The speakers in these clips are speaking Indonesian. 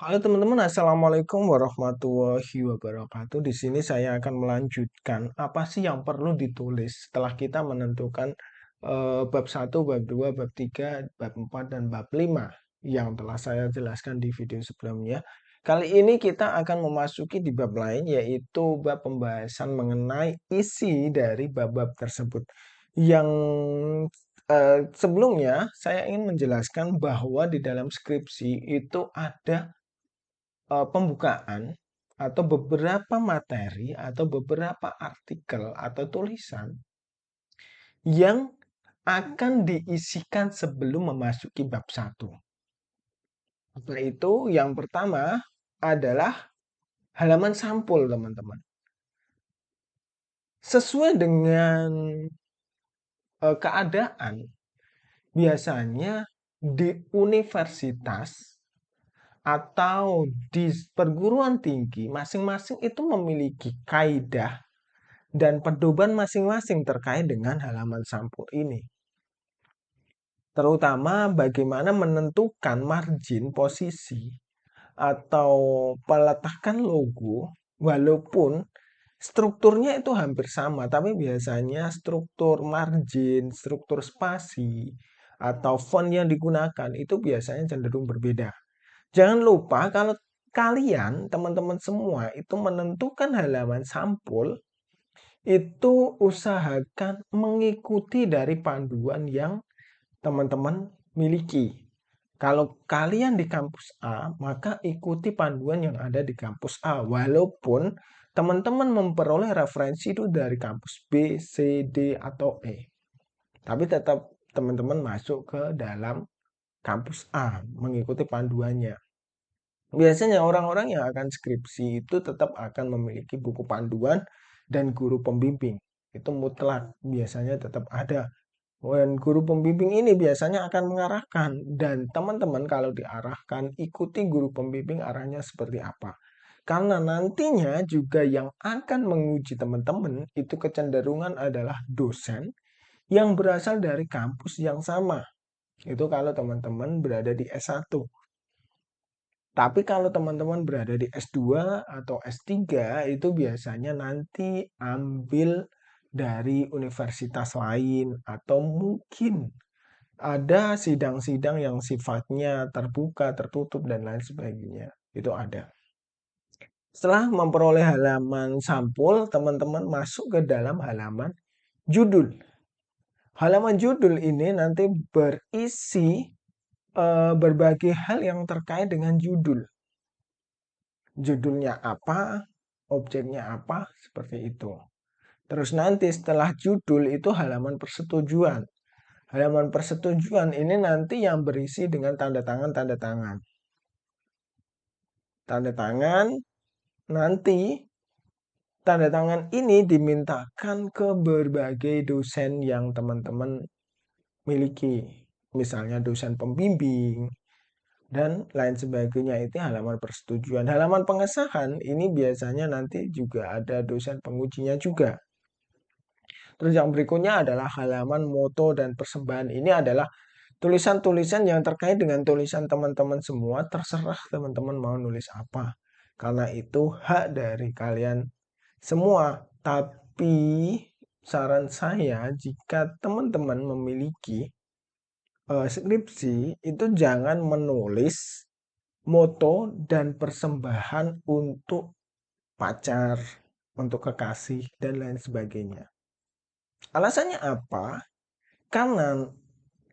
Halo teman-teman, Assalamualaikum warahmatullahi wabarakatuh. Di sini saya akan melanjutkan apa sih yang perlu ditulis setelah kita menentukan bab 1, bab 2, bab 3, bab 4, dan bab 5 yang telah saya jelaskan di video sebelumnya. Kali ini kita akan memasuki di bab lain, yaitu bab pembahasan mengenai isi dari bab-bab tersebut. Yang sebelumnya saya ingin menjelaskan bahwa di dalam skripsi itu ada pembukaan atau beberapa materi atau beberapa artikel atau tulisan yang akan diisikan sebelum memasuki bab 1. Apa itu? Yang pertama adalah halaman sampul, teman-teman. Sesuai dengan keadaan, biasanya di universitas atau di perguruan tinggi masing-masing itu memiliki kaidah dan pedoman masing-masing terkait dengan halaman sampul ini. Terutama bagaimana menentukan margin posisi atau peletakan logo, walaupun strukturnya itu hampir sama, tapi biasanya struktur margin, struktur spasi, atau font yang digunakan itu biasanya cenderung berbeda. Jangan lupa kalau kalian, teman-teman semua, itu menentukan halaman sampul, itu usahakan mengikuti dari panduan yang teman-teman miliki. Kalau kalian di kampus A, maka ikuti panduan yang ada di kampus A. Walaupun teman-teman memperoleh referensi itu dari kampus B, C, D, atau E. Tapi tetap teman-teman masuk ke dalam kampus A, mengikuti panduannya. Biasanya orang-orang yang akan skripsi itu tetap akan memiliki buku panduan dan guru pembimbing. Itu mutlak, biasanya tetap ada. Dan guru pembimbing ini biasanya akan mengarahkan. Dan teman-teman kalau diarahkan, ikuti guru pembimbing arahnya seperti apa. Karena nantinya juga yang akan menguji teman-teman itu kecenderungan adalah dosen yang berasal dari kampus yang sama. Itu kalau teman-teman berada di S1. Tapi kalau teman-teman berada di S2 atau S3 itu biasanya nanti ambil dari universitas lain atau mungkin ada sidang-sidang yang sifatnya terbuka, tertutup, dan lain sebagainya. Itu ada. Setelah memperoleh halaman sampul, teman-teman masuk ke dalam halaman judul. Halaman judul ini nanti berisi berbagai hal yang terkait dengan judul. Judulnya apa, objeknya apa, seperti itu. Terus nanti setelah judul itu halaman persetujuan. Halaman persetujuan ini nanti yang berisi dengan tanda tangan, tanda tangan. Tanda tangan nanti tanda tangan ini dimintakan ke berbagai dosen yang teman-teman miliki. Misalnya dosen pembimbing, dan lain sebagainya. Itu halaman persetujuan. Halaman pengesahan ini biasanya nanti juga ada dosen pengujinya juga. Terus yang berikutnya adalah halaman moto dan persembahan. Ini adalah tulisan-tulisan yang terkait dengan tulisan teman-teman semua. Terserah teman-teman mau nulis apa. Karena itu hak dari kalian semua. Tapi saran saya jika teman-teman memiliki skripsi itu jangan menulis moto dan persembahan untuk pacar, untuk kekasih, dan lain sebagainya. Alasannya apa? Karena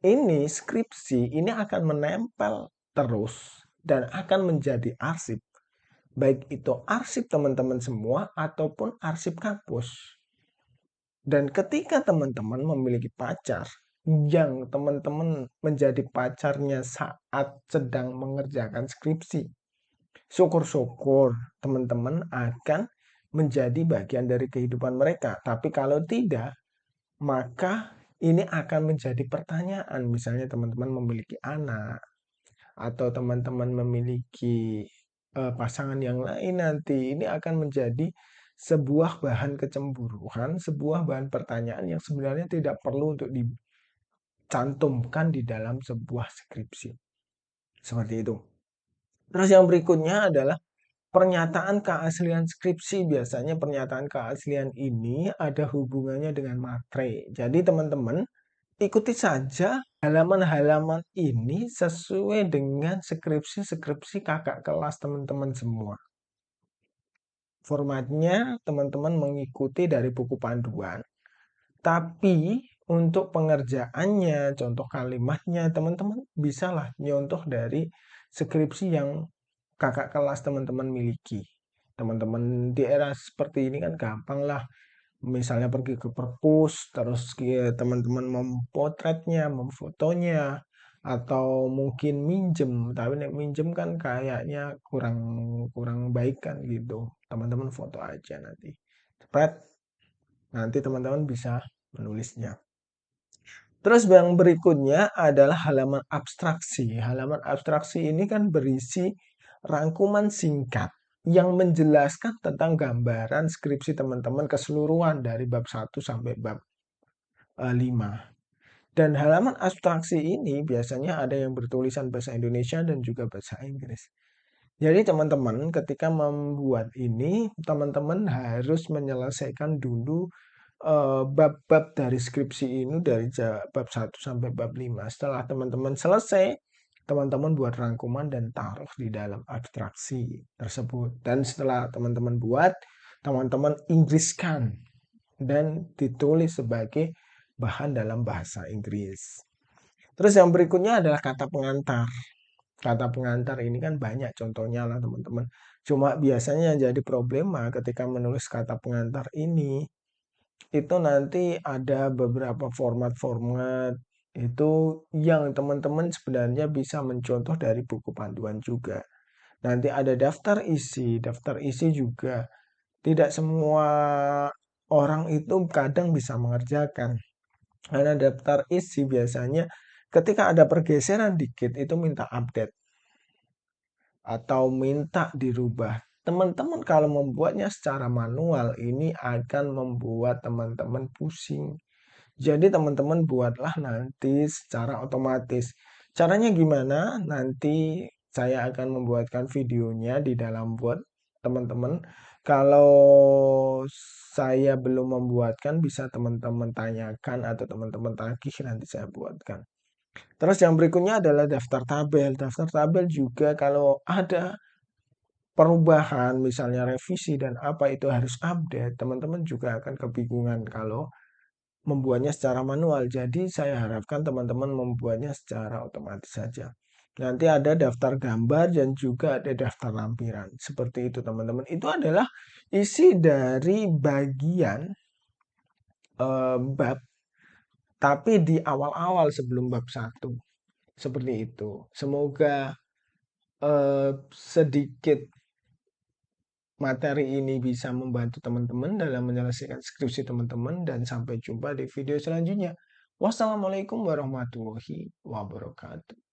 ini skripsi ini akan menempel terus dan akan menjadi arsip. Baik itu arsip teman-teman semua ataupun arsip kampus. Dan ketika teman-teman memiliki pacar yang teman-teman menjadi pacarnya saat sedang mengerjakan skripsi, syukur-syukur teman-teman akan menjadi bagian dari kehidupan mereka. Tapi kalau tidak, maka ini akan menjadi pertanyaan. Misalnya teman-teman memiliki anak atau teman-teman memiliki pasangan yang lain nanti, ini akan menjadi sebuah bahan kecemburuan, sebuah bahan pertanyaan yang sebenarnya tidak perlu untuk dicantumkan di dalam sebuah skripsi. Seperti itu. Terus yang berikutnya adalah pernyataan keaslian skripsi. Biasanya pernyataan keaslian ini ada hubungannya dengan materi. Jadi teman-teman ikuti saja halaman-halaman ini sesuai dengan skripsi-skripsi kakak kelas teman-teman semua. Formatnya teman-teman mengikuti dari buku panduan, tapi untuk pengerjaannya, contoh kalimatnya, teman-teman bisalah nyontoh dari skripsi yang kakak kelas teman-teman miliki. Teman-teman di era seperti ini kan gampang lah. Misalnya pergi ke perpus, terus teman-teman memotretnya, memfotonya, atau mungkin minjem. Tapi nek minjem kan kayaknya kurang kurang baik kan gitu. Teman-teman foto aja nanti. Spread, nanti teman-teman bisa menulisnya. Terus yang berikutnya adalah halaman abstraksi. Halaman abstraksi ini kan berisi rangkuman singkat yang menjelaskan tentang gambaran skripsi teman-teman keseluruhan dari bab 1 sampai bab 5. Dan halaman abstraksi ini biasanya ada yang bertulisan bahasa Indonesia dan juga bahasa Inggris. Jadi teman-teman ketika membuat ini, teman-teman harus menyelesaikan dulu bab-bab dari skripsi ini dari bab 1 sampai bab 5. Setelah teman-teman selesai, teman-teman buat rangkuman dan taruh di dalam abstraksi tersebut. Dan setelah teman-teman buat, teman-teman Inggriskan dan ditulis sebagai bahan dalam bahasa Inggris. Terus yang berikutnya adalah kata pengantar. Kata pengantar ini kan banyak contohnya lah teman-teman. Cuma biasanya yang jadi problema ketika menulis kata pengantar ini itu nanti ada beberapa format-format itu yang teman-teman sebenarnya bisa mencontoh dari buku panduan juga. Nanti ada daftar isi. Daftar isi juga tidak semua orang itu kadang bisa mengerjakan. Karena daftar isi biasanya ketika ada pergeseran dikit itu minta update atau minta dirubah. Teman-teman kalau membuatnya secara manual ini akan membuat teman-teman pusing. Jadi teman-teman buatlah nanti secara otomatis. Caranya gimana? Nanti saya akan membuatkan videonya di dalam buat teman-teman. Kalau saya belum membuatkan bisa teman-teman tanyakan atau teman-teman tagih nanti saya buatkan. Terus yang berikutnya adalah daftar tabel. Daftar tabel juga kalau ada perubahan, misalnya revisi dan apa itu harus update, teman-teman juga akan kebingungan kalau membuatnya secara manual. Jadi saya harapkan teman-teman membuatnya secara otomatis saja. Nanti ada daftar gambar dan juga ada daftar lampiran. Seperti itu teman-teman. Itu adalah isi dari bagian bab, tapi di awal-awal sebelum bab 1. Seperti itu. Semoga sedikit materi ini bisa membantu teman-teman dalam menyelesaikan skripsi teman-teman dan sampai jumpa di video selanjutnya. Wassalamualaikum warahmatullahi wabarakatuh.